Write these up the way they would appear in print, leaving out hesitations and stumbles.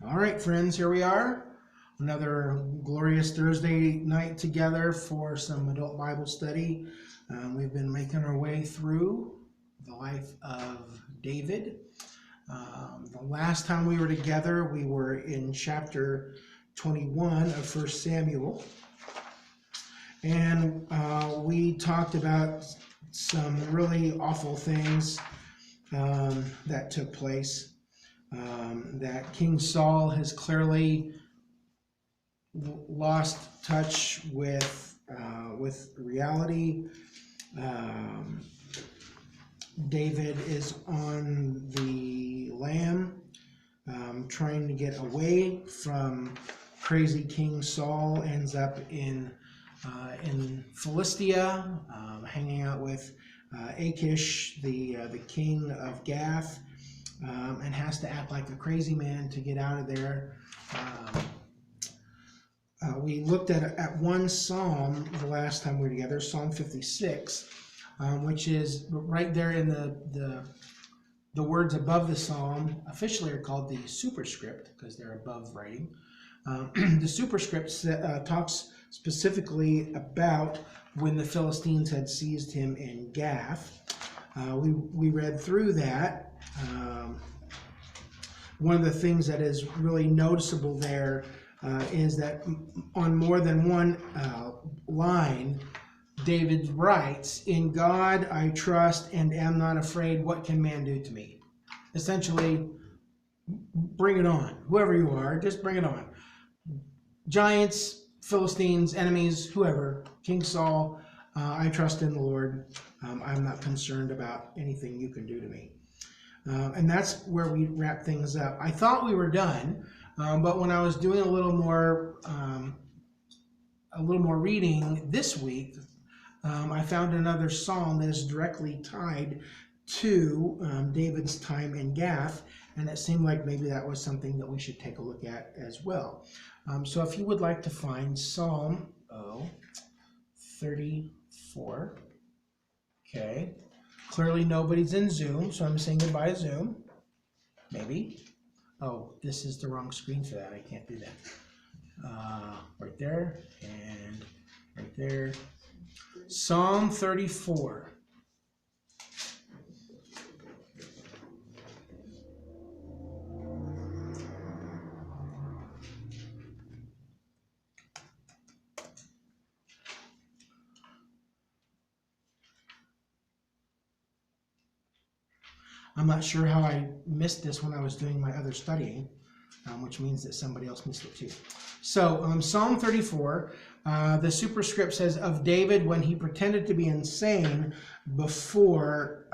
All right, friends, here we are. Another glorious Thursday night together for some adult Bible study. We've been making our way through the life of David. The last time we were together, we were in chapter 21 of 1 Samuel. And we talked about some really awful things that took place. That King Saul has clearly lost touch with reality. David is on the lam, trying to get away from crazy King Saul. Ends up in Philistia, hanging out with Achish, the king of Gaff. And has to act like a crazy man to get out of there. We looked at one psalm the last time we were together, Psalm 56, which is right there in the words above the psalm. Officially are called the superscript because they're above writing. The superscript talks specifically about when the Philistines had seized him in Gaff. We read through that. One of the things that is really noticeable there is that on more than one line, David writes, "In God I trust and am not afraid. What can man do to me?" Essentially, bring it on. Whoever you are, just bring it on. Giants, Philistines, enemies, whoever, King Saul, I trust in the Lord. I'm not concerned about anything you can do to me. And that's where we wrap things up. I thought we were done, but when I was doing a little more reading this week, I found another psalm that is directly tied to David's time in Gaff, and it seemed like maybe that was something that we should take a look at as well. So if you would like to find Psalm 34, okay. Clearly nobody's in Zoom, so I'm saying goodbye to Zoom. Maybe. Oh, this is the wrong screen for that. I can't do that. Right there and right there. Psalm 34. I'm not sure how I missed this when I was doing my other studying, which means that somebody else missed it too. So Psalm 34, the superscript says, of David when he pretended to be insane before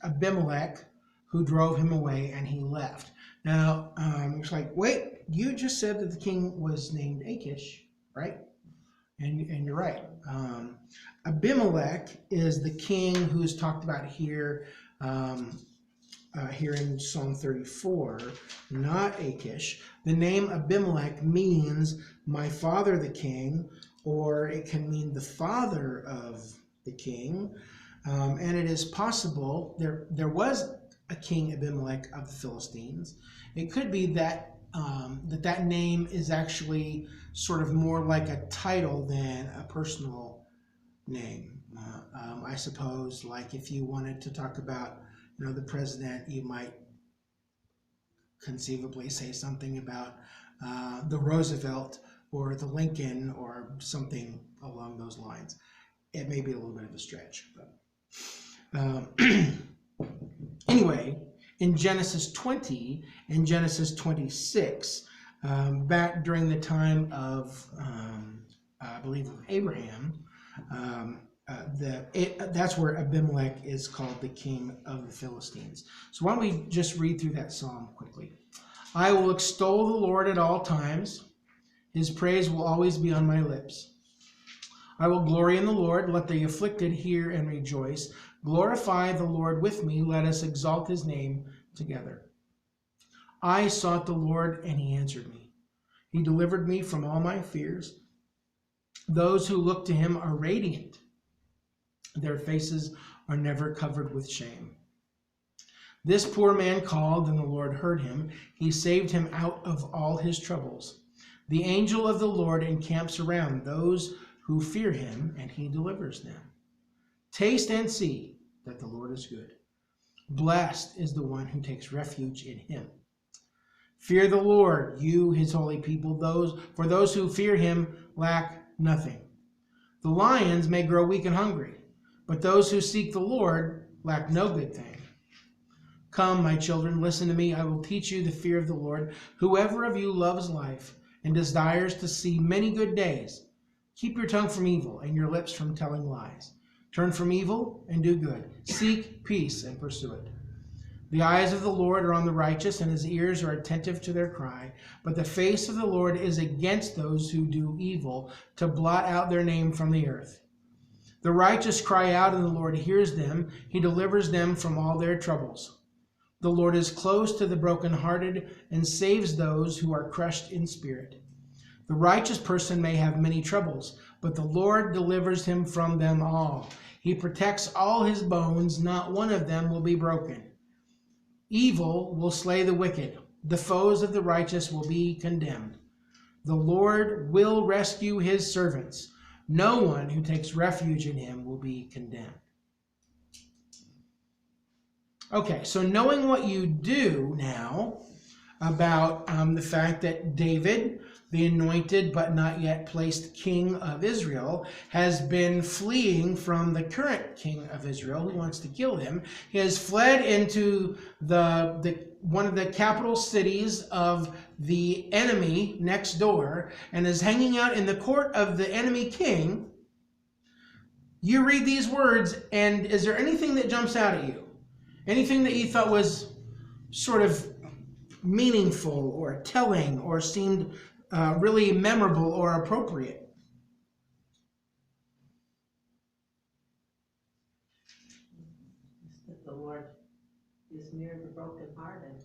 Abimelech, who drove him away, and he left. Now, it's like, wait, you just said that the king was named Achish, right? And you're right. Abimelech is the king who's talked about here, here in Psalm 34, not Achish. The name Abimelech means my father the king, or it can mean the father of the king. And it is possible there was a king Abimelech of the Philistines. It could be that that name is actually sort of more like a title than a personal name. I suppose, like if you wanted to talk about the president, you might conceivably say something about the Roosevelt or the Lincoln or something along those lines. It may be a little bit of a stretch, but anyway, in Genesis 20 and Genesis 26, back during the time of, I believe, of Abraham, that's where Abimelech is called the king of the Philistines. So why don't we just read through that psalm quickly. I will extol the Lord at all times. His praise will always be on my lips. I will glory in the Lord. Let the afflicted hear and rejoice. Glorify the Lord with me. Let us exalt his name together. I sought the Lord, and he answered me. He delivered me from all my fears. Those who look to him are radiant. Their faces are never covered with shame. This poor man called, and the Lord heard him. He saved him out of all his troubles. The angel of the Lord encamps around those who fear him, and he delivers them. Taste and see that the Lord is good. Blessed is the one who takes refuge in him. Fear the Lord, you his holy people, for those who fear him lack nothing. The lions may grow weak and hungry, but those who seek the Lord lack no good thing. Come, my children, listen to me. I will teach you the fear of the Lord. Whoever of you loves life and desires to see many good days, keep your tongue from evil and your lips from telling lies. Turn from evil and do good. Seek peace and pursue it. The eyes of the Lord are on the righteous, and his ears are attentive to their cry. But the face of the Lord is against those who do evil, to blot out their name from the earth. The righteous cry out, and the Lord hears them. He delivers them from all their troubles. The Lord is close to the brokenhearted and saves those who are crushed in spirit. The righteous person may have many troubles, but the Lord delivers him from them all. He protects all his bones, not one of them will be broken. Evil will slay the wicked. The foes of the righteous will be condemned. The Lord will rescue his servants. No one who takes refuge in him will be condemned. Okay, so knowing what you do now about the fact that David, the anointed but not yet placed king of Israel, has been fleeing from the current king of Israel who wants to kill him. He has fled into one of the capital cities of the enemy next door and is hanging out in the court of the enemy king. You read these words, and is there anything that jumps out at you? Anything that you thought was sort of meaningful or telling or seemed really memorable or appropriate? That the Lord is near the brokenhearted.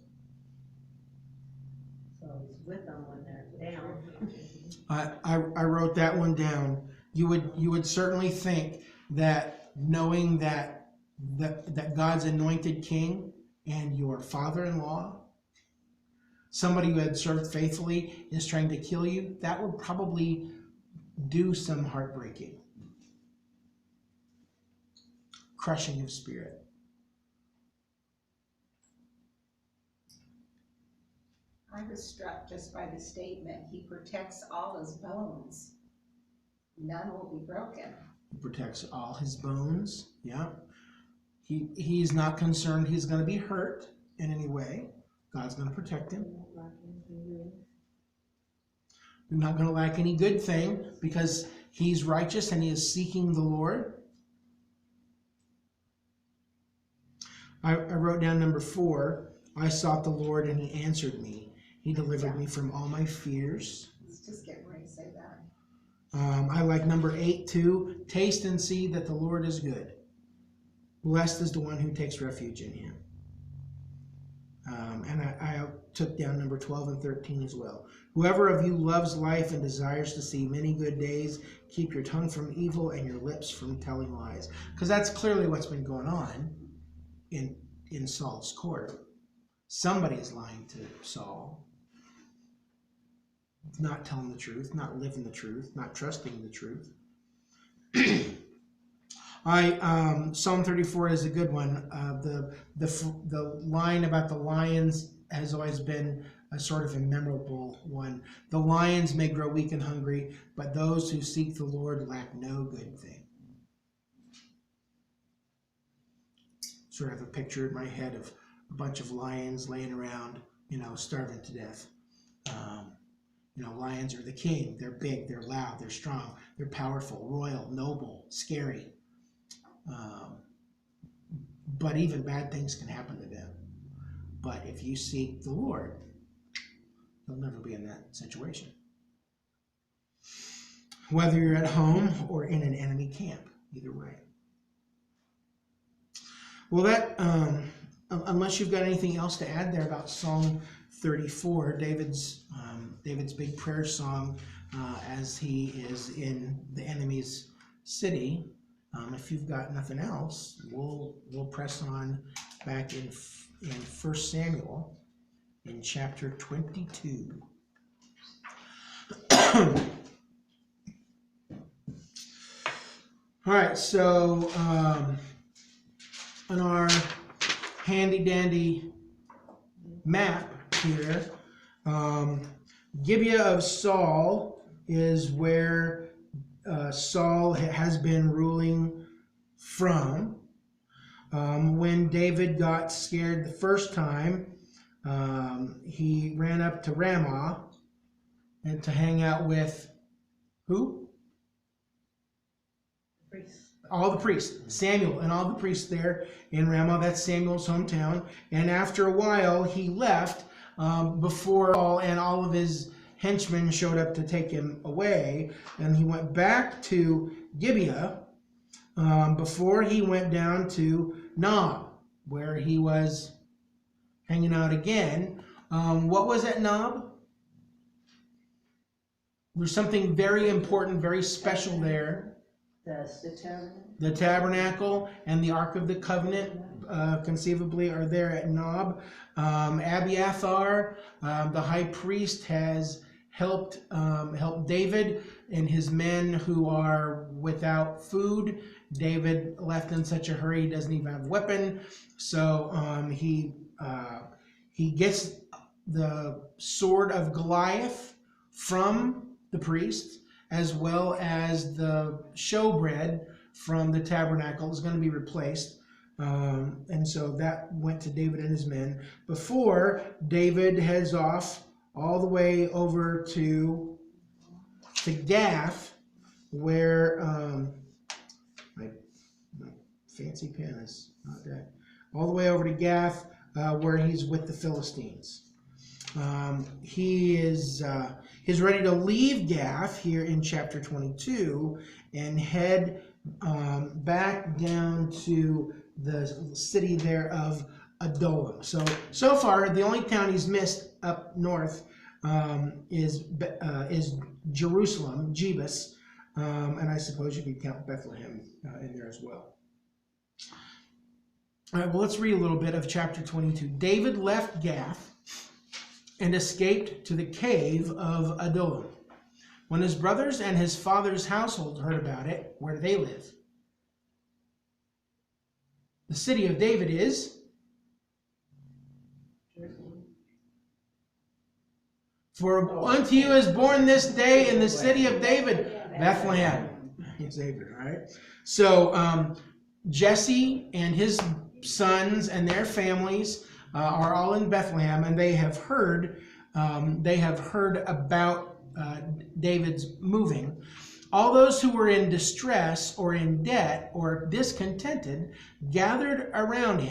So he's with them when they're down. I wrote that one down. You would certainly think that knowing that God's anointed king and your father-in-law, somebody who had served faithfully, is trying to kill you, that would probably do some heartbreaking, crushing of spirit. I was struck just by the statement, he protects all his bones. None will be broken. He protects all his bones. Yeah. He's not concerned he's going to be hurt in any way. God's going to protect him. You're not going to lack any good thing because he's righteous and he is seeking the Lord. I wrote down number 4. I sought the Lord and he answered me. He delivered me from all my fears. Let's just get ready to say that. I like number 8 too. Taste and see that the Lord is good. Blessed is the one who takes refuge in him. And I took down number 12 and 13 as well. Whoever of you loves life and desires to see many good days, keep your tongue from evil and your lips from telling lies. Because that's clearly what's been going on in Saul's court. Somebody's lying to Saul. Not telling the truth, not living the truth, not trusting the truth. Psalm 34 is a good one. The line about the lions has always been a sort of a memorable one. The lions may grow weak and hungry, but those who seek the Lord lack no good thing. Sort of have a picture in my head of a bunch of lions laying around, starving to death. Lions are the king. They're big, they're loud, they're strong, they're powerful, royal, noble, scary. But even bad things can happen to them. But if you seek the Lord, you'll never be in that situation. Whether you're at home or in an enemy camp, either way. Well, that, unless you've got anything else to add there about Psalm 34, David's big prayer song as he is in the enemy's city. If you've got nothing else, we'll press on back in in 1 Samuel in chapter 22. All right, so on our handy-dandy map here, Gibeah of Saul is where Saul has been ruling from. When David got scared the first time, he ran up to Ramah and to hang out with who? Priests. All the priests, Samuel and all the priests there in Ramah. That's Samuel's hometown. And after a while, he left before Saul and all of his henchmen showed up to take him away. And he went back to Gibeah before he went down to Nob, where he was hanging out again. What was at Nob? There's something very important, very special there. The tabernacle. The tabernacle and the Ark of the Covenant conceivably are there at Nob. Abiathar, the high priest, has helped David and his men who are without food. David left in such a hurry, he doesn't even have a weapon. So he gets the sword of Goliath from the priest, as well as the showbread from the tabernacle is going to be replaced. And so that went to David and his men before David heads off all the way over to Gaff, where my fancy pen is not that. All the way over to Gaff, where he's with the Philistines. He's ready to leave Gaff here in chapter 22 and head back down to the city there of Adol. So far, the only town he's missed up north is Jerusalem, Jebus, and I suppose you could count Bethlehem in there as well. All right, well, let's read a little bit of chapter 22. David left Gath and escaped to the cave of Adullam. When his brothers and his father's household heard about it, where do they live? The city of David is? For unto you is born this day in the city of David, Bethlehem. It's David, all right? So Jesse and his sons and their families are all in Bethlehem, and they have heard about David's moving. All those who were in distress or in debt or discontented gathered around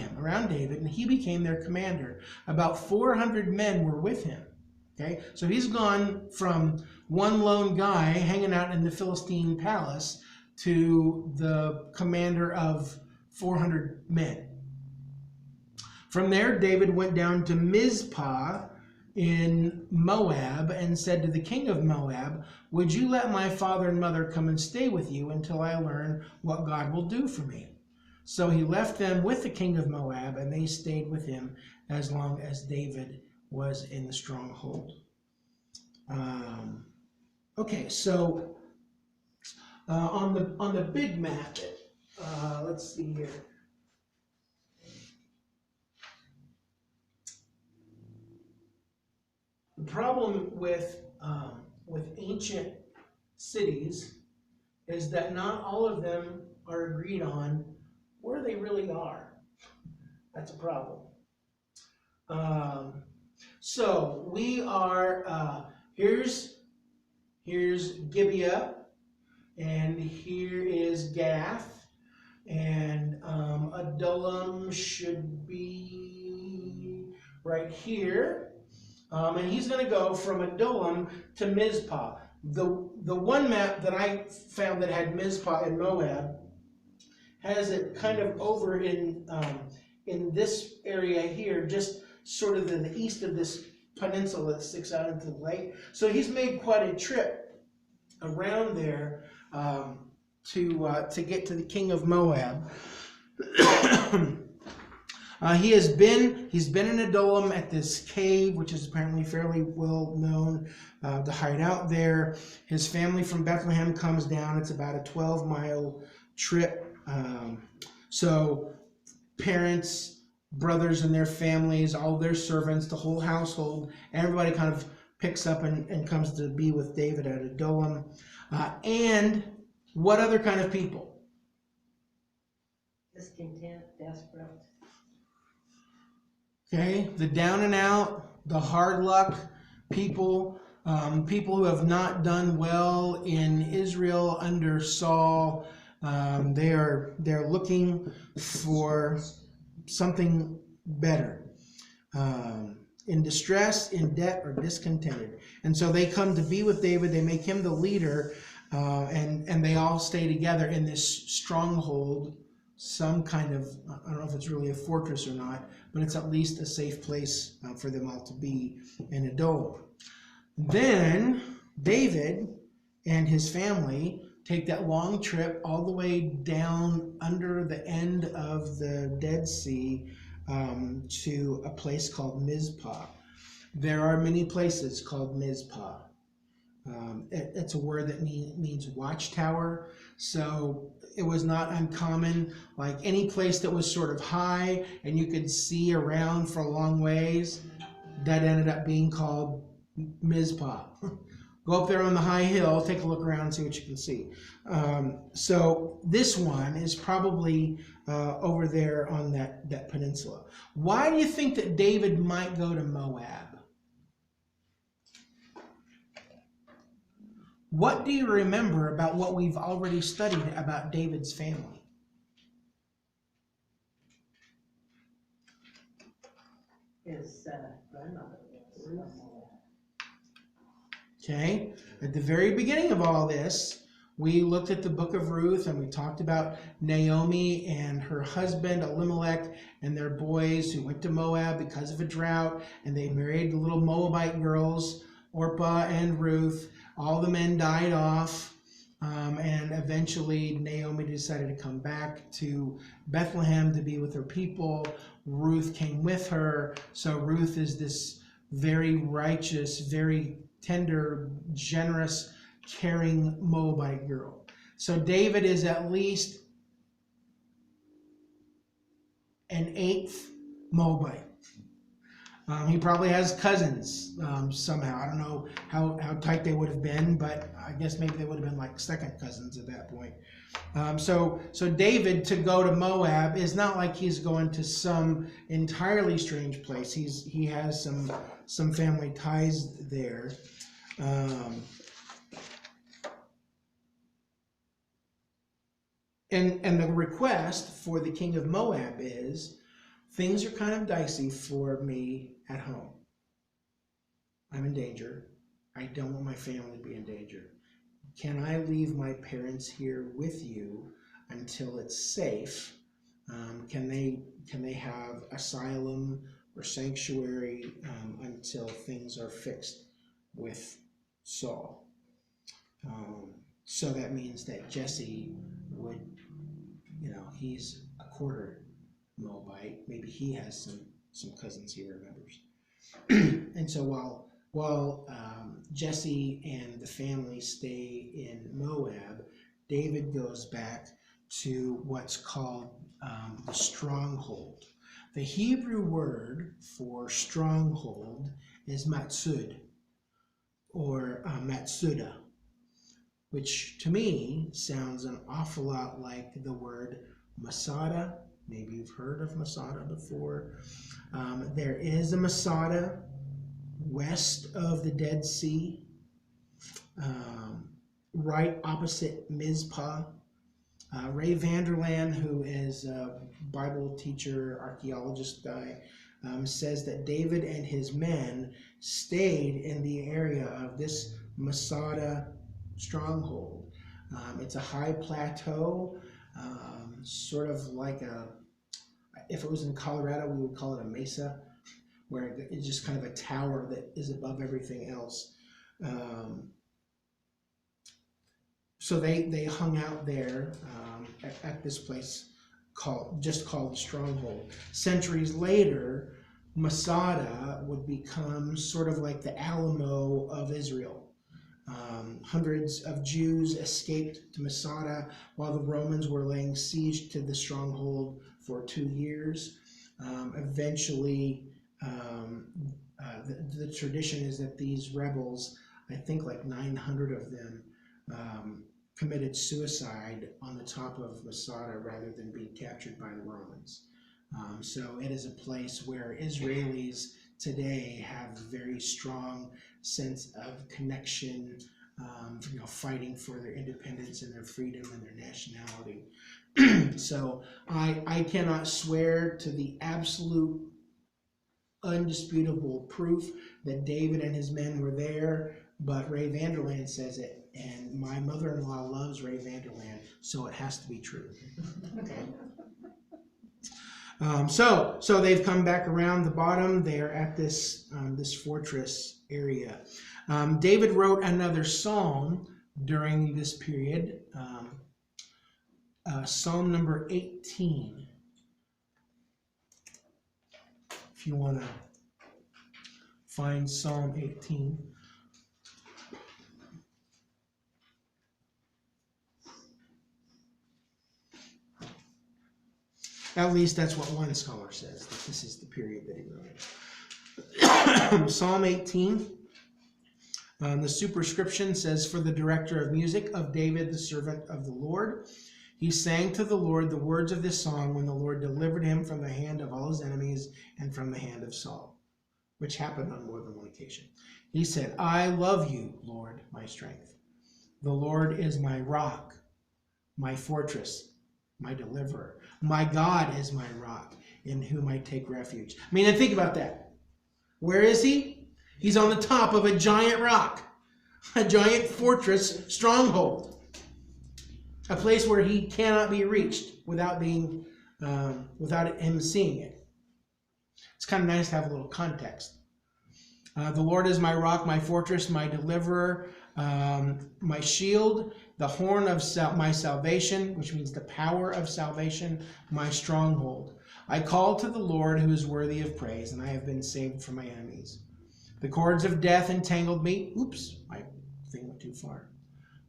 David, and he became their commander. About 400 men were with him. Okay, so he's gone from one lone guy hanging out in the Philistine palace to the commander of 400 men. From there, David went down to Mizpah in Moab and said to the king of Moab, "Would you let my father and mother come and stay with you until I learn what God will do for me?" So he left them with the king of Moab, and they stayed with him as long as David was in the stronghold. Okay, so on the big map, let's see here. The problem with ancient cities is that not all of them are agreed on where they really are. That's a problem. So we are here's Gibeah, and here is Gath, and Adullam should be right here. And he's going to go from Adullam to Mizpah. The one map that I found that had Mizpah in Moab has it kind of over in this area here, just sort of the east of this peninsula that sticks out into the lake. So he's made quite a trip around there to get to the king of Moab. He's been in Adullam at this cave, which is apparently fairly well known, to hide out there. His family from Bethlehem comes down. It's about a 12-mile trip. So parents, brothers and their families, all their servants, the whole household, everybody kind of picks up and comes to be with David at Adullam. And what other kind of people? Discontent, desperate. Okay, the down and out, the hard luck people, people who have not done well in Israel under Saul. They're looking for something better, in distress, in debt, or discontented. And so they come to be with David. They make him the leader, and they all stay together in this stronghold. Some kind of, I don't know if it's really a fortress or not, but it's at least a safe place for them all to be in Adol. Then David and his family take that long trip all the way down under the end of the Dead Sea to a place called Mizpah. There are many places called Mizpah. It's a word that means watchtower. So it was not uncommon, like any place that was sort of high and you could see around for a long ways, that ended up being called Mizpah. Go up there on the high hill, take a look around and see what you can see. So this one is probably over there on that peninsula. Why do you think that David might go to Moab? What do you remember about what we've already studied about David's family? His grandmother was. Okay, at the very beginning of all this, we looked at the book of Ruth and we talked about Naomi and her husband Elimelech and their boys who went to Moab because of a drought, and they married the little Moabite girls, Orpah and Ruth. All the men died off, and eventually Naomi decided to come back to Bethlehem to be with her people. Ruth came with her. So Ruth is this very righteous, very tender, generous, caring Moabite girl. So David is at least an eighth Moabite. He probably has cousins somehow. I don't know how tight they would have been, but I guess maybe they would have been like second cousins at that point. So David, to go to Moab, is not like he's going to some entirely strange place. He has some family ties there. And the request for the king of Moab is, things are kind of dicey for me at home. I'm in danger. I don't want my family to be in danger. Can I leave my parents here with you until it's safe? Can they have asylum or sanctuary until things are fixed with Saul? So that means that Jesse would, he's a quarter Moabite. Maybe he has some cousins he remembers. And so while Jesse and the family stay in Moab, David goes back to what's called the stronghold. The Hebrew word for stronghold is matsud, or matsuda, which to me sounds an awful lot like the word Masada. Maybe you've heard of Masada before. There is a Masada west of the Dead Sea, right opposite Mizpah. Ray Vanderland, who is a Bible teacher, archaeologist guy, says that David and his men stayed in the area of this Masada stronghold. It's a high plateau, sort of like if it was in Colorado, we would call it a mesa, where it's just kind of a tower that is above everything else. So they hung out there at this place called the stronghold. Centuries later, Masada would become sort of like the Alamo of Israel. Hundreds of Jews escaped to Masada while the Romans were laying siege to the stronghold for 2 years. Eventually, the tradition is that these rebels, I think like 900 of them, committed suicide on the top of Masada rather than being captured by the Romans. So it is a place where Israelis today have a very strong sense of connection, fighting for their independence and their freedom and their nationality. So I cannot swear to the absolute undisputable proof that David and his men were there, but Ray Vanderland says it, and my mother-in-law loves Ray Vanderland, so it has to be true. Okay. So they've come back around the bottom. They are at this fortress area. David wrote another psalm during this period, Psalm number 18. If you want to find Psalm 18. At least that's what one scholar says, that this is the period that he wrote it. Psalm 18, the superscription says, "For the director of music, of David, the servant of the Lord. He sang to the Lord the words of this song when the Lord delivered him from the hand of all his enemies and from the hand of Saul," which happened on more than one occasion. He said, "I love you, Lord, my strength. The Lord is my rock, my fortress, my deliverer. My God is my rock, in whom I take refuge." I mean, and think about that. Where is he? He's on the top of a giant rock, a giant fortress stronghold, a place where he cannot be reached without him seeing it. It's kind of nice to have a little context. The Lord is my rock, my fortress, my deliverer, my shield, the horn of my salvation, which means the power of salvation, my stronghold. I called to the Lord, who is worthy of praise, and I have been saved from my enemies. The cords of death entangled me. Oops, my thing went too far.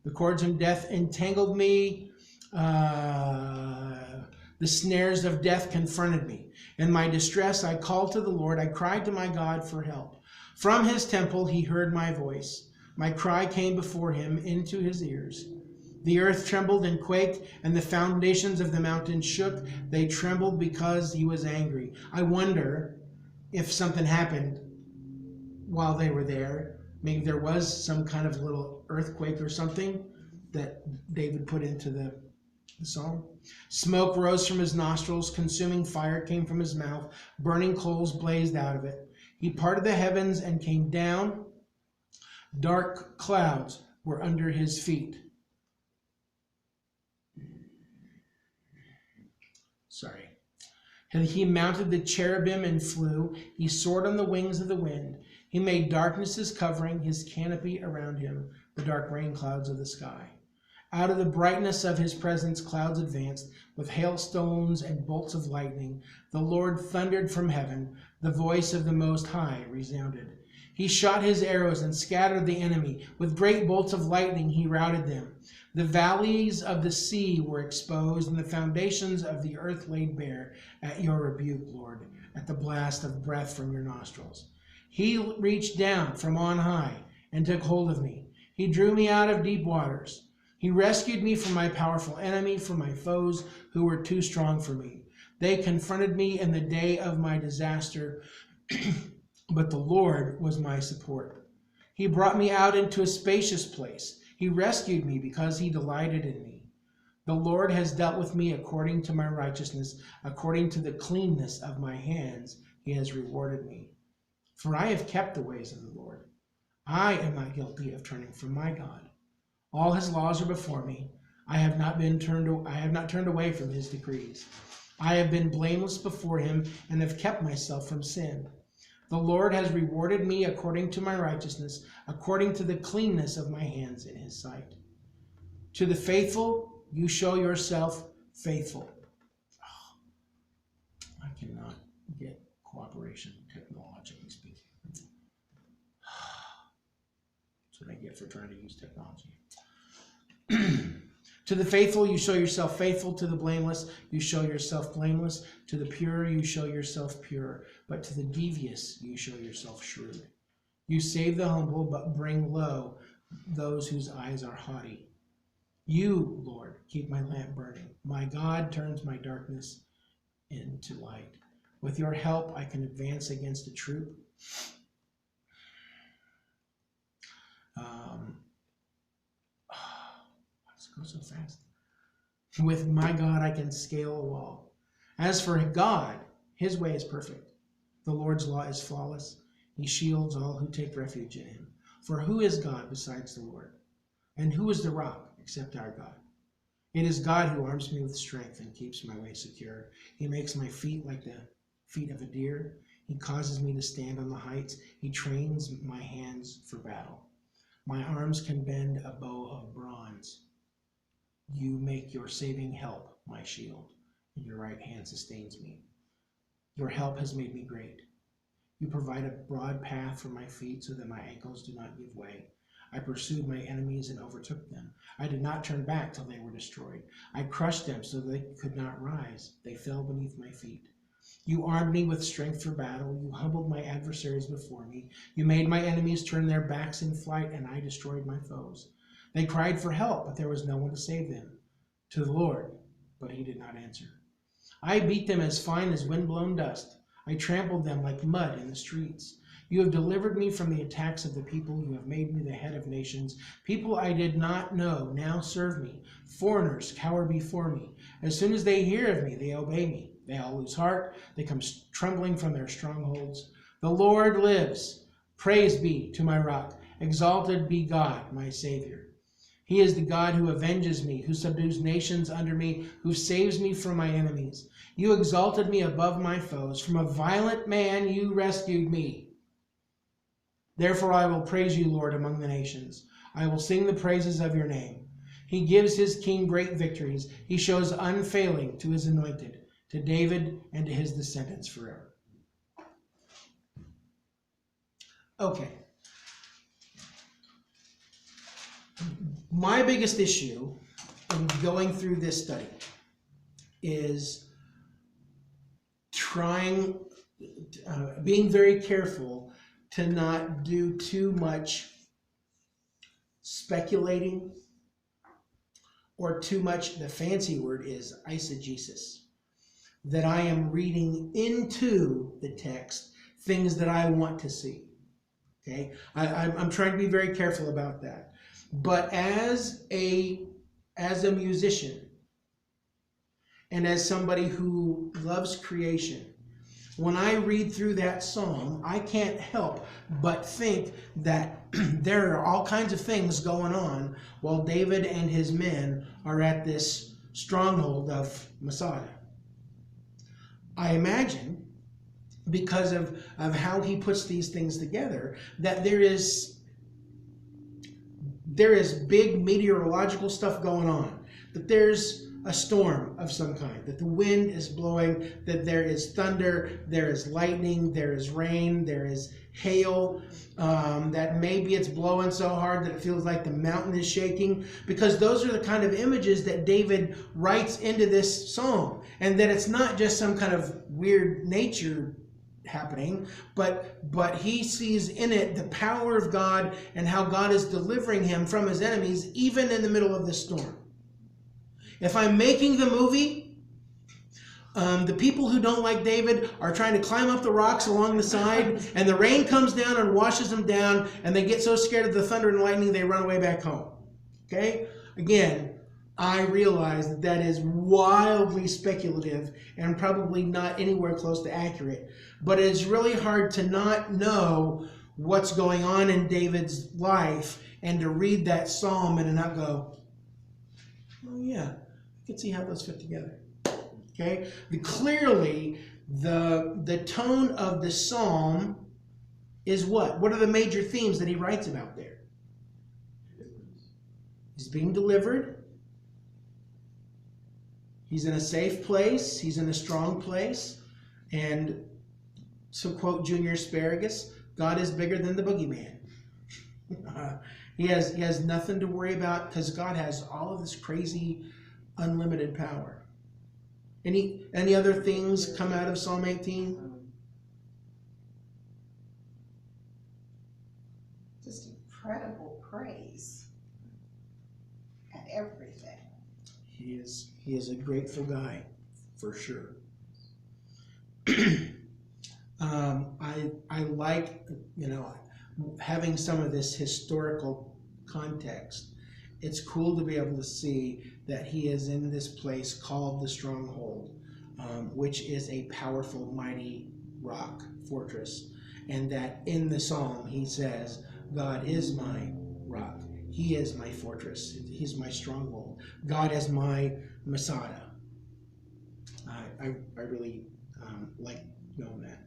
The cords of death entangled me. The snares of death confronted me. In my distress, I called to the Lord. I cried to my God for help. From his temple, he heard my voice. My cry came before him into his ears. The earth trembled and quaked, and the foundations of the mountains shook. They trembled because he was angry. I wonder if something happened while they were there. Maybe there was some kind of little earthquake or something that David put into the psalm. Smoke rose from his nostrils. Consuming fire came from his mouth. Burning coals blazed out of it. He parted the heavens and came down. Dark clouds were under his feet. Sorry. And he mounted the cherubim and flew. He soared on the wings of the wind. He made darkness his covering, his canopy around him, the dark rain clouds of the sky. Out of the brightness of his presence, clouds advanced, with hailstones and bolts of lightning. The Lord thundered from heaven. The voice of the Most High resounded. He shot his arrows and scattered the enemy. With great bolts of lightning, he routed them. The valleys of the sea were exposed, and the foundations of the earth laid bare at your rebuke, Lord, at the blast of breath from your nostrils. He reached down from on high and took hold of me. He drew me out of deep waters. He rescued me from my powerful enemy, from my foes who were too strong for me. They confronted me in the day of my disaster, but the Lord was my support. He brought me out into a spacious place. He rescued me because he delighted in me. The Lord has dealt with me according to my righteousness, according to the cleanness of my hands. He has rewarded me. For I have kept the ways of the Lord. I am not guilty of turning from my God. All his laws are before me. I have not turned away from his decrees. I have been blameless before him and have kept myself from sin. The Lord has rewarded me according to my righteousness, according to the cleanness of my hands in his sight. To the faithful, you show yourself faithful. Oh, for trying to use technology. To the faithful, you show yourself faithful. To the blameless, you show yourself blameless. To the pure, you show yourself pure. But to the devious, you show yourself shrewd. You save the humble, but bring low those whose eyes are haughty. You, Lord, keep my lamp burning. My God turns my darkness into light. With your help, I can advance against a troop. Let's go so fast. With my God, I can scale a wall. As for God, his way is perfect. The Lord's law is flawless. He shields all who take refuge in him. For who is God besides the Lord? And who is the rock except our God? It is God who arms me with strength and keeps my way secure. He makes my feet like the feet of a deer. He causes me to stand on the heights. He trains my hands for battle. My arms can bend a bow of bronze. You make your saving help my shield, and your right hand sustains me. Your help has made me great. You provide a broad path for my feet so that my ankles do not give way. I pursued my enemies and overtook them. I did not turn back till they were destroyed. I crushed them so they could not rise. They fell beneath my feet. You armed me with strength for battle. You humbled my adversaries before me. You made my enemies turn their backs in flight, and I destroyed my foes. They cried for help, but there was no one to save them. To the Lord, but he did not answer. I beat them as fine as wind-blown dust. I trampled them like mud in the streets. You have delivered me from the attacks of the people. You have made me the head of nations. People I did not know now serve me. Foreigners cower before me. As soon as they hear of me, they obey me. They all lose heart. They come trembling from their strongholds. The Lord lives. Praise be to my rock. Exalted be God, my Savior. He is the God who avenges me, who subdues nations under me, who saves me from my enemies. You exalted me above my foes. From a violent man you rescued me. Therefore I will praise you, Lord, among the nations. I will sing the praises of your name. He gives his king great victories. He shows unfailing to his anointed, to David and to his descendants forever. Okay. My biggest issue in going through this study is being very careful to not do too much speculating or too much, the fancy word is eisegesis, that I am reading into the text things that I want to see. Okay, I'm trying to be very careful about that. But as a musician and as somebody who loves creation, when I read through that song, I can't help but think that there are all kinds of things going on while David and his men are at this stronghold of Masada. I imagine, because of how he puts these things together, that there is big meteorological stuff going on, that there's a storm of some kind, that the wind is blowing, that there is thunder, there is lightning, there is rain, there is hail, that maybe it's blowing so hard that it feels like the mountain is shaking, because those are the kind of images that David writes into this song, and that it's not just some kind of weird nature happening, but he sees in it the power of God and how God is delivering him from his enemies even in the middle of this storm. If I'm making the movie, the people who don't like David are trying to climb up the rocks along the side, and the rain comes down and washes them down, and they get so scared of the thunder and lightning they run away back home. Okay? Again, I realize that that is wildly speculative and probably not anywhere close to accurate. But it's really hard to not know what's going on in David's life and to read that psalm and to not go, oh yeah, I can see how those fit together. Okay? Clearly, the tone of the psalm is what? What are the major themes that he writes about there? He's being delivered. He's in a safe place. He's in a strong place. And to quote Junior Asparagus, God is bigger than the boogeyman. He has nothing to worry about because God has all of this crazy, unlimited power. Any other things come out of Psalm 18? Just incredible praise and everything. He is a grateful guy, for sure. I like, having some of this historical context. It's cool to be able to see that he is in this place called the Stronghold, which is a powerful, mighty rock fortress. And that in the psalm he says, God is my rock. He is my fortress. He's my stronghold. God is my Masada. I really like knowing that.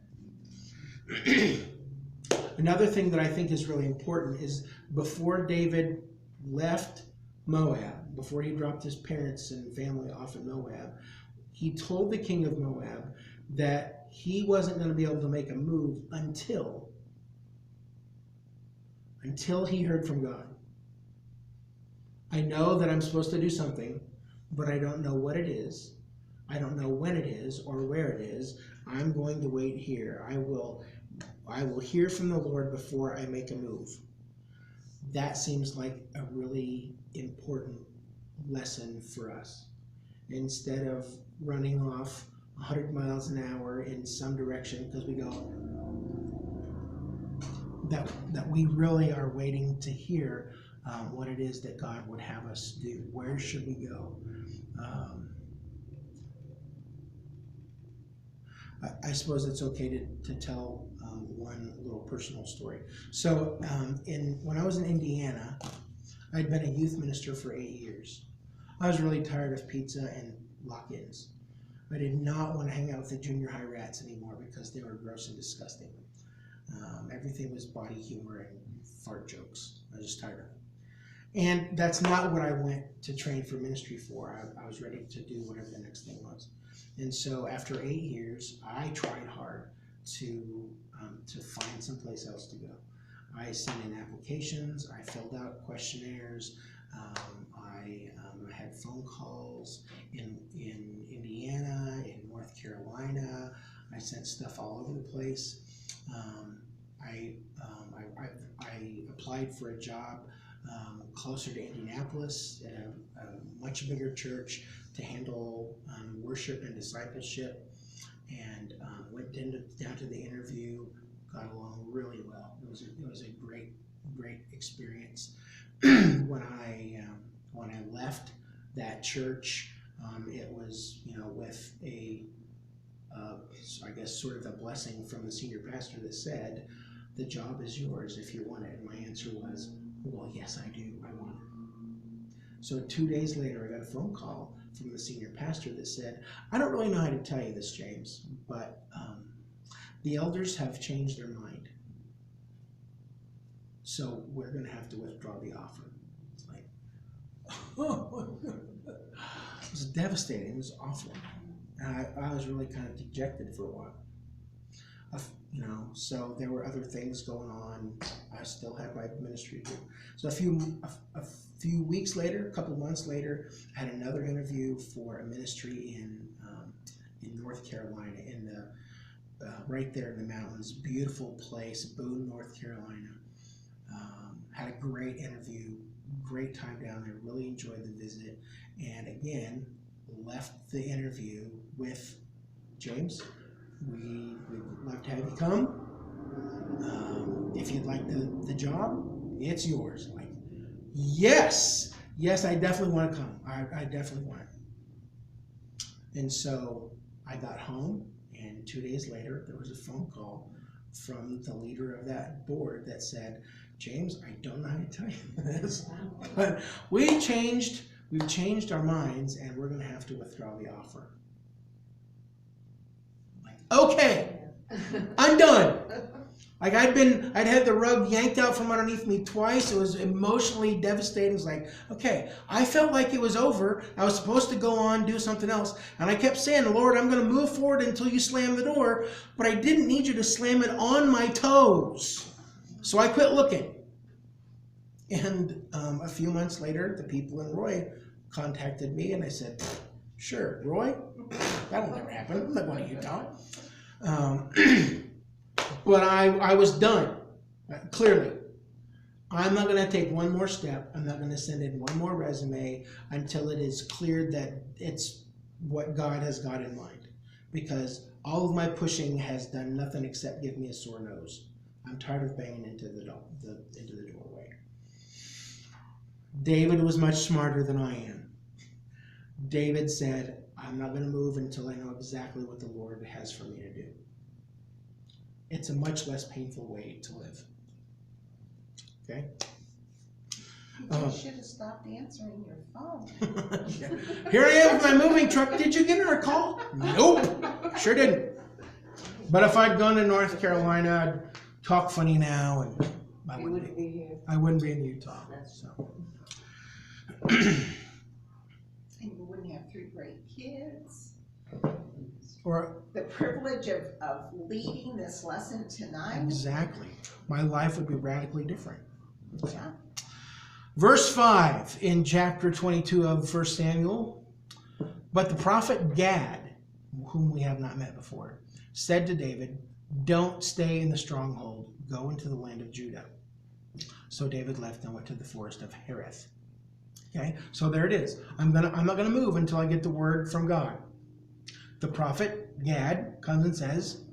Another thing that I think is really important is before David left Moab, before he dropped his parents and family off in Moab, he told the king of Moab that he wasn't going to be able to make a move until he heard from God. I know that I'm supposed to do something, but I don't know what it is. I don't know when it is or where it is. I'm going to wait here. I will hear from the Lord before I make a move. That seems like a really important lesson for us. Instead of running off 100 miles an hour in some direction because we go, that we really are waiting to hear what it is that God would have us do. Where should we go? I suppose it's okay to tell one little personal story. So when I was in Indiana, I'd been a youth minister for 8 years. I was really tired of pizza and lock-ins. I did not want to hang out with the junior high rats anymore because they were gross and disgusting. Everything was body humor and fart jokes. I was just tired of it. And that's not what I went to train for ministry for. I was ready to do whatever the next thing was. And so after 8 years, I tried hard to find someplace else to go. I sent in applications. I filled out questionnaires. I had phone calls in Indiana, in North Carolina. I sent stuff all over the place. I applied for a job closer to Indianapolis at a much bigger church to handle worship and discipleship, and went down to the interview. Got along really well. It was a great experience. When I left that church, it was with I guess sort of a blessing from the senior pastor that said, "The job is yours if you want it." And my answer was, "Well, yes, I do. I want it." So 2 days later, I got a phone call from the senior pastor that said, "I don't really know how to tell you this, James, but the elders have changed their mind. So we're going to have to withdraw the offer." It's like, it was devastating. It was awful. And I was really kind of dejected for a while. So there were other things going on. I still had my ministry to do. So a few weeks later, a couple months later, I had another interview for a ministry in North Carolina, in the right there in the mountains. Beautiful place, Boone, North Carolina. Had a great interview, great time down there. Really enjoyed the visit, and again left the interview with, "James, we'd love to have you come. If you'd like the job, it's yours." Like, yes, I definitely want to come. I definitely want it. And so I got home, and 2 days later, there was a phone call from the leader of that board that said, "James, I don't know how to tell you this, but we've changed our minds, and we're going to have to withdraw the offer." Like, okay, I'm done. Like I'd had the rug yanked out from underneath me twice. It was emotionally devastating. It was like, okay, I felt like it was over. I was supposed to go on, do something else. And I kept saying, "Lord, I'm going to move forward until you slam the door." But I didn't need you to slam it on my toes. So I quit looking. And a few months later, the people in Roy contacted me, and I said, sure, Roy, that'll never happen. I'm not going to Utah. But I was done, clearly. I'm not going to take one more step. I'm not going to send in one more resume until it is clear that it's what God has got in mind. Because all of my pushing has done nothing except give me a sore nose. I'm tired of banging into the doorway. David was much smarter than I am. David said, I'm not going to move until I know exactly what the Lord has for me to do. It's a much less painful way to live. Okay? You should have stopped answering your phone. Here I am with my moving truck. Did you get our call? Nope. Sure didn't. But if I'd gone to North Carolina, I'd talk funny now, and I wouldn't be here. I wouldn't be in Utah. So. And you wouldn't have 3 great kids. Or the privilege of leading this lesson tonight. Exactly. My life would be radically different. Yeah. Verse 5 in chapter 22 of 1 Samuel. But the prophet Gad, whom we have not met before, said to David, don't stay in the stronghold. Go into the land of Judah. So David left and went to the forest of Hereth. Okay, so there it is. I'm not gonna move until I get the word from God. The prophet Gad comes and says,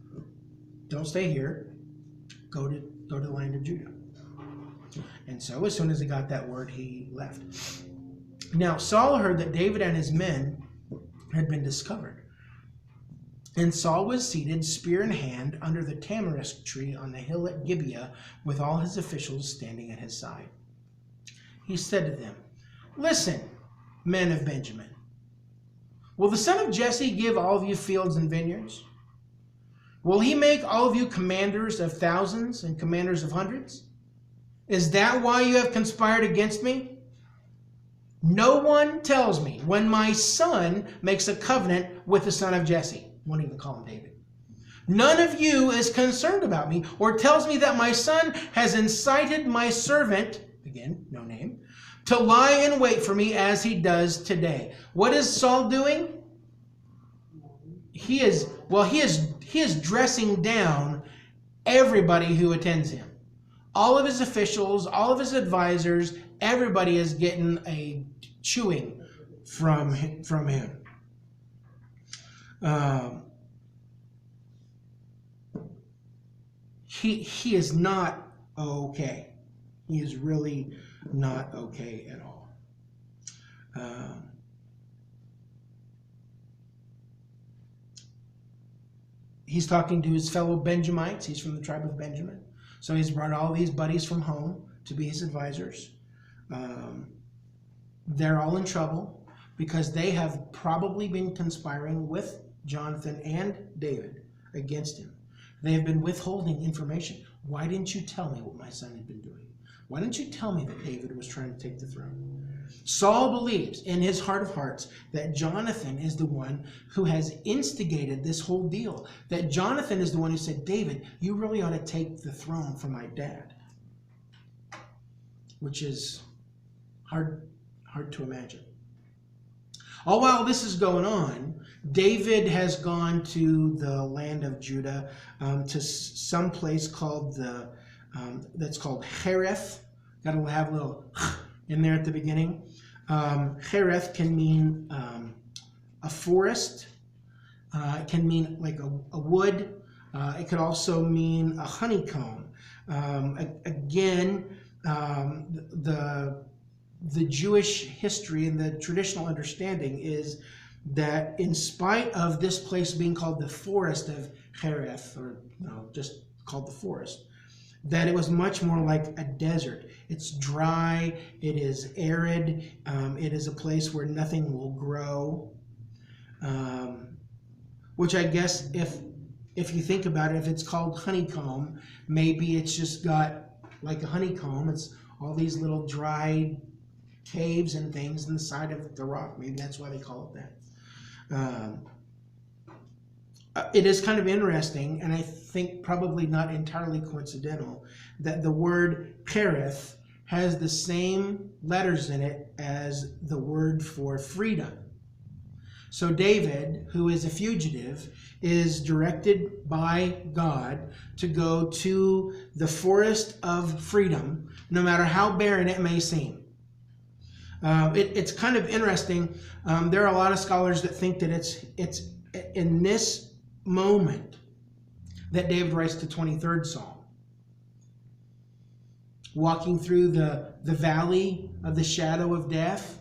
don't stay here. Go to the land of Judah. And so as soon as he got that word, he left. Now Saul heard that David and his men had been discovered. And Saul was seated, spear in hand, under the tamarisk tree on the hill at Gibeah, with all his officials standing at his side. He said to them, listen, men of Benjamin, will the son of Jesse give all of you fields and vineyards? Will he make all of you commanders of thousands and commanders of hundreds? Is that why you have conspired against me? No one tells me when my son makes a covenant with the son of Jesse. Won't even call him David. None of you is concerned about me or tells me that my son has incited my servant, again, no name, to lie in wait for me as he does today. What is Saul doing? He is dressing down everybody who attends him. All of his officials, all of his advisors, everybody is getting a chewing from him. He is not okay. He is really not okay at all. He's talking to his fellow Benjamites. He's from the tribe of Benjamin. So he's brought all these buddies from home to be his advisors. They're all in trouble because they have probably been conspiring with Jonathan and David against him. They have been withholding information. Why didn't you tell me what my son had been doing? Why didn't you tell me that David was trying to take the throne? Saul believes in his heart of hearts that Jonathan is the one who has instigated this whole deal. That Jonathan is the one who said, David, you really ought to take the throne from my dad. Which is hard to imagine. All while this is going on, David has gone to the land of Judah, to some place called that's called Hereth. Got to have a little in there at the beginning. Hereth can mean a forest. It can mean like a wood. It could also mean a honeycomb. Again, the Jewish history and the traditional understanding is that in spite of this place being called the forest of Hereth, or just called the forest, that it was much more like a desert. It's dry, it is arid, it is a place where nothing will grow, which I guess if you think about it, if it's called honeycomb, maybe it's just got like a honeycomb. It's all these little dry caves and things in the side of the rock. Maybe that's why they call it that. It is kind of interesting, and I think probably not entirely coincidental, that the word Perith has the same letters in it as the word for freedom. So David, who is a fugitive, is directed by God to go to the forest of freedom, no matter how barren it may seem. It's kind of interesting. There are a lot of scholars that think that it's in this moment that David writes the 23rd Psalm. Walking through the valley of the shadow of death.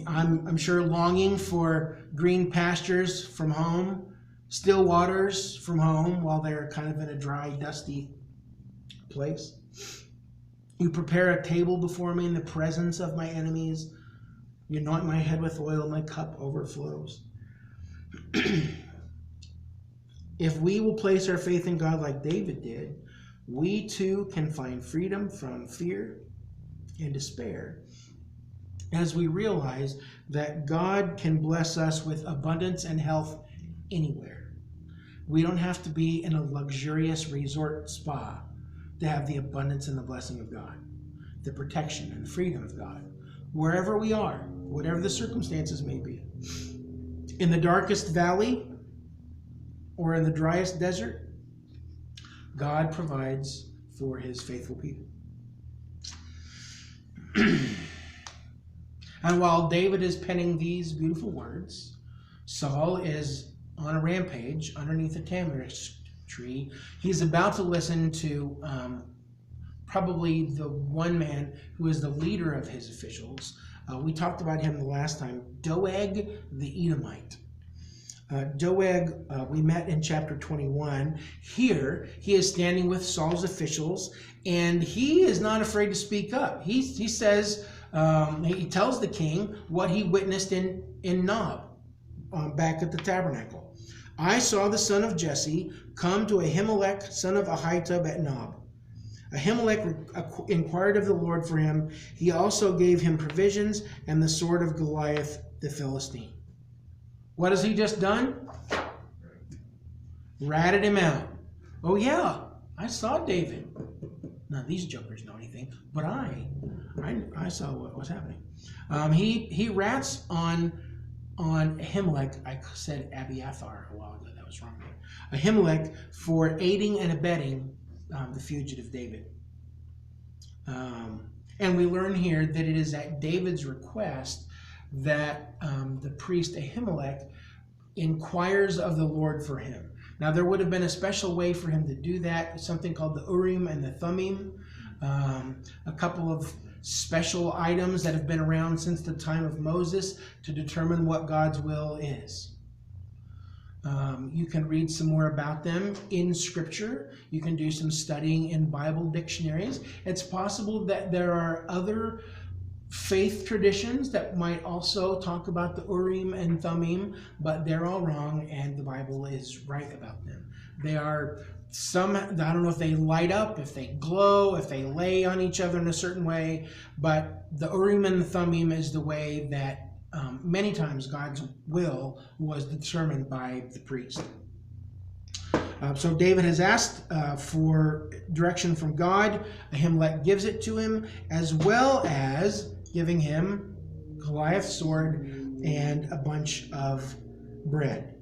I'm sure longing for green pastures from home, still waters from home while they're kind of in a dry, dusty place. You prepare a table before me in the presence of my enemies. You anoint my head with oil, my cup overflows. If we will place our faith in God like David did, we too can find freedom from fear and despair as we realize that God can bless us with abundance and health anywhere. We don't have to be in a luxurious resort spa to have the abundance and the blessing of God, the protection and the freedom of God, wherever we are, whatever the circumstances may be. In the darkest valley or in the driest desert, God provides for his faithful people. And while David is penning these beautiful words, Saul is on a rampage underneath a tamarisk tree. He's about to listen to probably the one man who is the leader of his officials. We talked about him the last time, Doeg the Edomite. Doeg, we met in chapter 21. Here, he is standing with Saul's officials, and he is not afraid to speak up. He says, he tells the king what he witnessed in Nob, back at the Tabernacle. I saw the son of Jesse come to Ahimelech, son of Ahitub at Nob. Ahimelech inquired of the Lord for him. He also gave him provisions and the sword of Goliath the Philistine. What has he just done? Ratted him out. Oh yeah, I saw David. None of these jokers know anything, but I saw what was happening. He rats on Ahimelech. I said Abiathar a while ago. That was wrong. Ahimelech for aiding and abetting the fugitive David. And we learn here that it is at David's request that the priest Ahimelech inquires of the Lord for him. Now, there would have been a special way for him to do that, something called the Urim and the Thummim, a couple of special items that have been around since the time of Moses to determine what God's will is. You can read some more about them in Scripture. You can do some studying in Bible dictionaries. It's possible that there are other faith traditions that might also talk about the Urim and Thummim, but they're all wrong, and the Bible is right about them. They are some, I don't know if they light up, if they glow, if they lay on each other in a certain way, but the Urim and the Thummim is the way that many times God's will was determined by the priest. So David has asked for direction from God. Ahimelech gives it to him, as well as giving him Goliath's sword and a bunch of bread.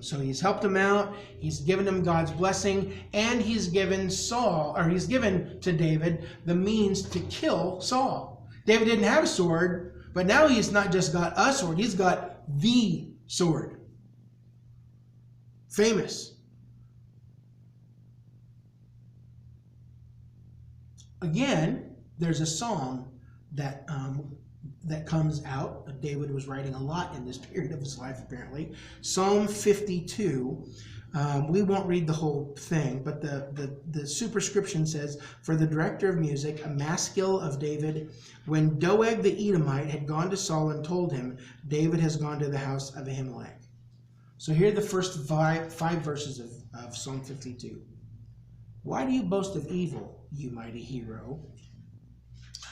So he's helped him out. He's given him God's blessing, and he's given to David the means to kill Saul. David didn't have a sword, but now he's not just got a sword, he's got the sword. Famous. Again, there's a psalm that comes out. David was writing a lot in this period of his life, apparently. Psalm 52. We won't read the whole thing, but the superscription says, for the director of music, a maskil of David, when Doeg the Edomite had gone to Saul and told him, David has gone to the house of Ahimelech. So here are the first five verses of Psalm 52. Why do you boast of evil, you mighty hero?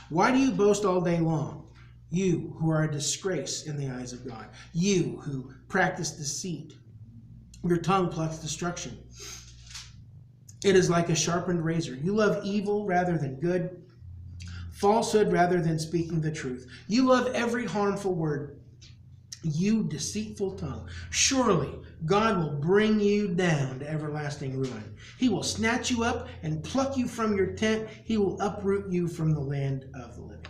Why do you boast all day long? You who are a disgrace in the eyes of God. You who practice deceit. Your tongue plots destruction. It is like a sharpened razor. You love evil rather than good. falsehood rather than speaking the truth. You love every harmful word. You deceitful tongue. Surely God will bring you down to everlasting ruin. He will snatch you up and pluck you from your tent. He will uproot you from the land of the living.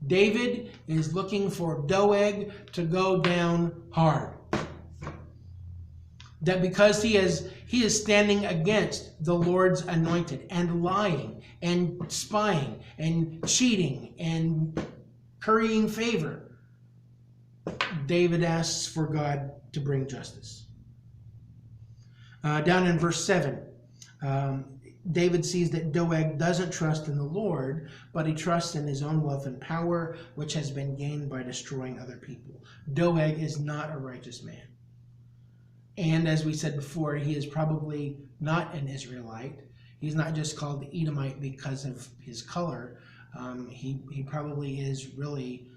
David is looking for Doeg to go down hard. That because he is standing against the Lord's anointed and lying and spying and cheating and currying favor, David asks for God to bring justice. Down in verse 7, David sees that Doeg doesn't trust in the Lord, but he trusts in his own wealth and power, which has been gained by destroying other people. Doeg is not a righteous man. And as we said before, he is probably not an Israelite. He's not just called the Edomite because of his color. He probably is really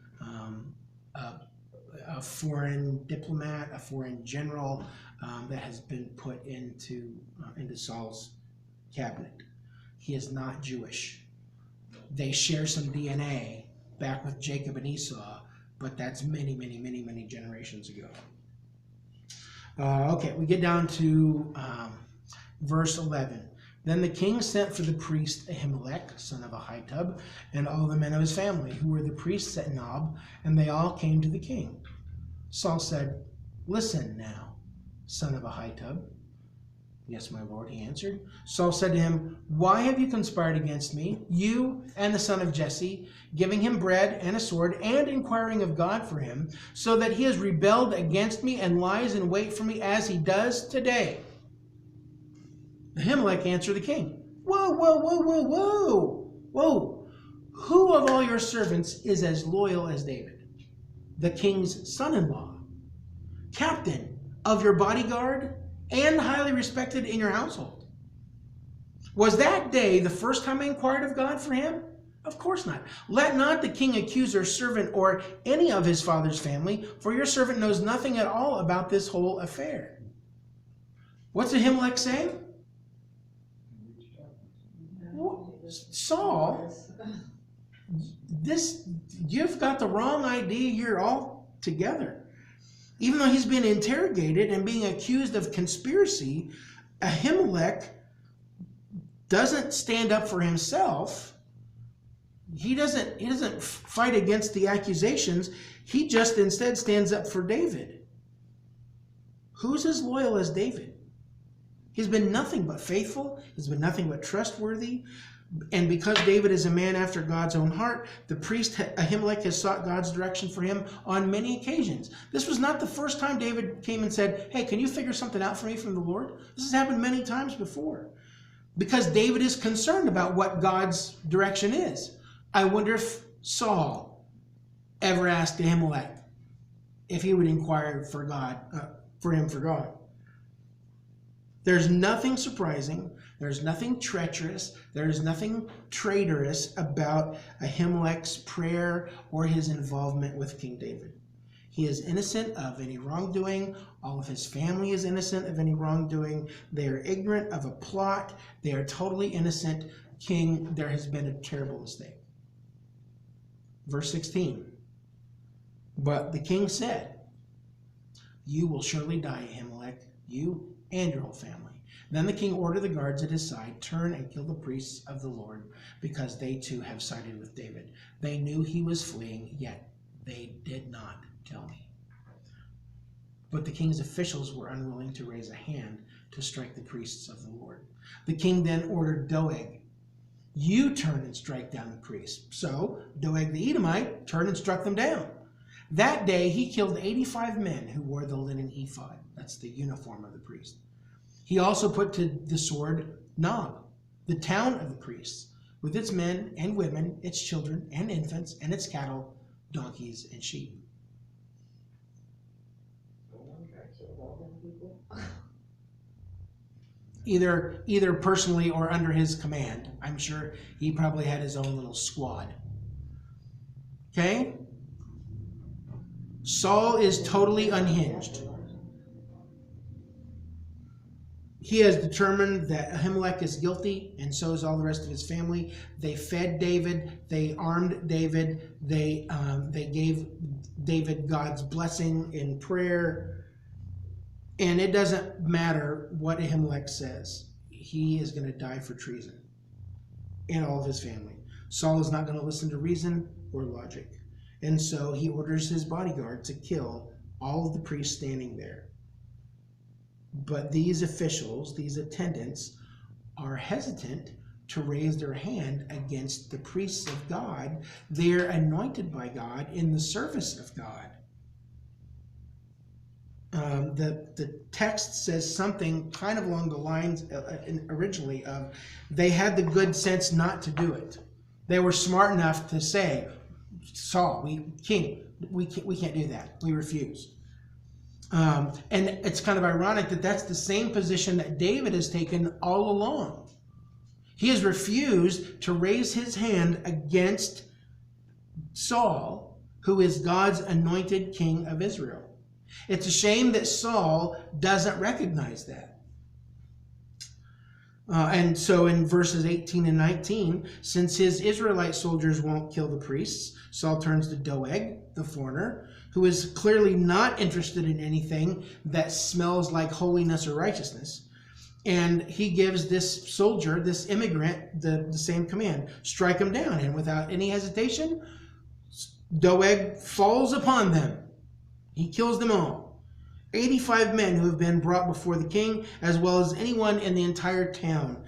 a foreign diplomat, a foreign general that has been put into Saul's cabinet. He is not Jewish. They share some DNA back with Jacob and Esau, but that's many, many, many, many generations ago. Okay, we get down to verse 11. Then the king sent for the priest Ahimelech, son of Ahitub, and all the men of his family, who were the priests at Nob, and they all came to the king. Saul said, "Listen now, son of Ahitub." "Yes, my lord," he answered. Saul said to him, "Why have you conspired against me, you and the son of Jesse, giving him bread and a sword, and inquiring of God for him, so that he has rebelled against me and lies in wait for me as he does today?" Ahimelech answered the king, Whoa. Who of all your servants is as loyal as David, the king's son-in-law, captain of your bodyguard, and highly respected in your household? Was that day the first time I inquired of God for him? Of course not. Let not the king accuse your servant or any of his father's family, for your servant knows nothing at all about this whole affair. What's Ahimelech saying? Saul, you've got the wrong idea here altogether. Even though he's been interrogated and being accused of conspiracy, Ahimelech doesn't stand up for himself. He doesn't fight against the accusations. He just instead stands up for David. Who's as loyal as David? He's been nothing but faithful. He's been nothing but trustworthy. And because David is a man after God's own heart, the priest Ahimelech has sought God's direction for him on many occasions. This was not the first time David came and said, "Hey, can you figure something out for me from the Lord?" This has happened many times before. Because David is concerned about what God's direction is. I wonder if Saul ever asked Ahimelech if he would inquire for God, for God. There's nothing surprising. There's nothing treacherous. There's nothing traitorous about Ahimelech's prayer or his involvement with King David. He is innocent of any wrongdoing. All of his family is innocent of any wrongdoing. They are ignorant of a plot. They are totally innocent. King, there has been a terrible mistake. Verse 16. But the king said, "You will surely die, Ahimelech, you and your whole family." Then the king ordered the guards at his side, "Turn and kill the priests of the Lord, because they too have sided with David. They knew he was fleeing, yet they did not tell me." But the king's officials were unwilling to raise a hand to strike the priests of the Lord. The king then ordered Doeg, "You turn and strike down the priests." So Doeg the Edomite turned and struck them down. That day he killed 85 men who wore the linen ephod. That's the uniform of the priest. He also put to the sword Nob, the town of the priests, with its men and women, its children and infants, and its cattle, donkeys, and sheep. Either personally or under his command. I'm sure he probably had his own little squad. Okay? Saul is totally unhinged. he has determined that Ahimelech is guilty, and so is all the rest of his family. They fed David, they armed David, they gave David God's blessing in prayer, and it doesn't matter what Ahimelech says. He is going to die for treason, and all of his family. Saul is not going to listen to reason or logic, and so he orders his bodyguard to kill all of the priests standing there. But these officials, these attendants, are hesitant to raise their hand against the priests of God. They're anointed by God in the service of God. The text says something kind of along the lines originally of they had the good sense not to do it. They were smart enough to say, Saul, we can't do that. We refuse. And it's kind of ironic that that's the same position that David has taken all along. He has refused to raise his hand against Saul, who is God's anointed king of Israel. It's a shame that Saul doesn't recognize that. And so in verses 18 and 19, since his Israelite soldiers won't kill the priests, Saul turns to Doeg, the foreigner, who is clearly not interested in anything that smells like holiness or righteousness. And he gives this soldier, this immigrant, the same command: strike him down. And without any hesitation, Doeg falls upon them. He kills them all. 85 men who have been brought before the king, as well as anyone in the entire town.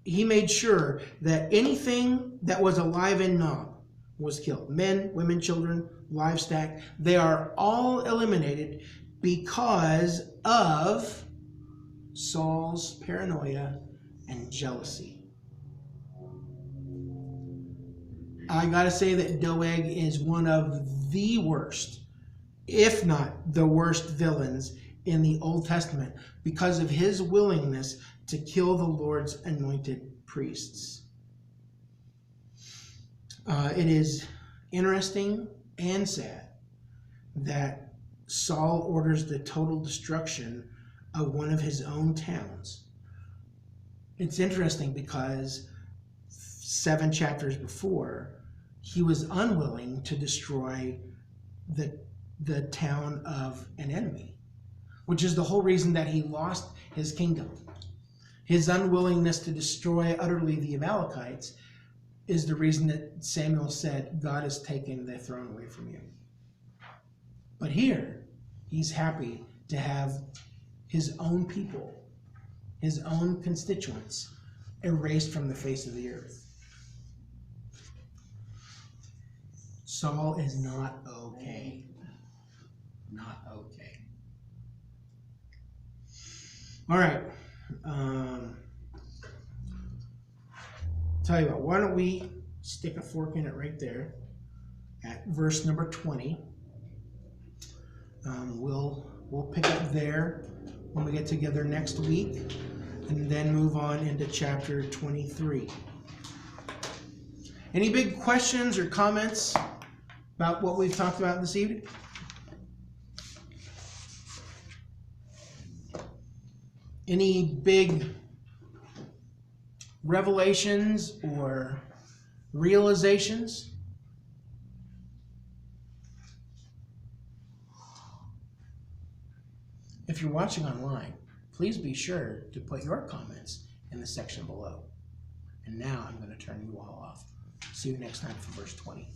He made sure that anything that was alive in Nob was killed. Men, women, children, livestock. They are all eliminated because of Saul's paranoia and jealousy. I gotta say that Doeg is one of the worst, if not the worst, villains in the Old Testament because of his willingness to kill the Lord's anointed priests. It is interesting and sad that Saul orders the total destruction of one of his own towns. It's interesting because 7 chapters before, he was unwilling to destroy the town of an enemy, which is the whole reason that he lost his kingdom. His unwillingness to destroy utterly the Amalekites is the reason that Samuel said, God has taken the throne away from you. But here, he's happy to have his own people, his own constituents, erased from the face of the earth. Saul is not okay. Not okay. All right. Tell you what, why don't we stick a fork in it right there at verse number 20. We'll pick up there when we get together next week, and then move on into chapter 23. Any big questions or comments about what we've talked about this evening? Any big revelations or realizations? If you're watching online, please be sure to put your comments in the section below. And now I'm going to turn you all off. See you next time for verse 20.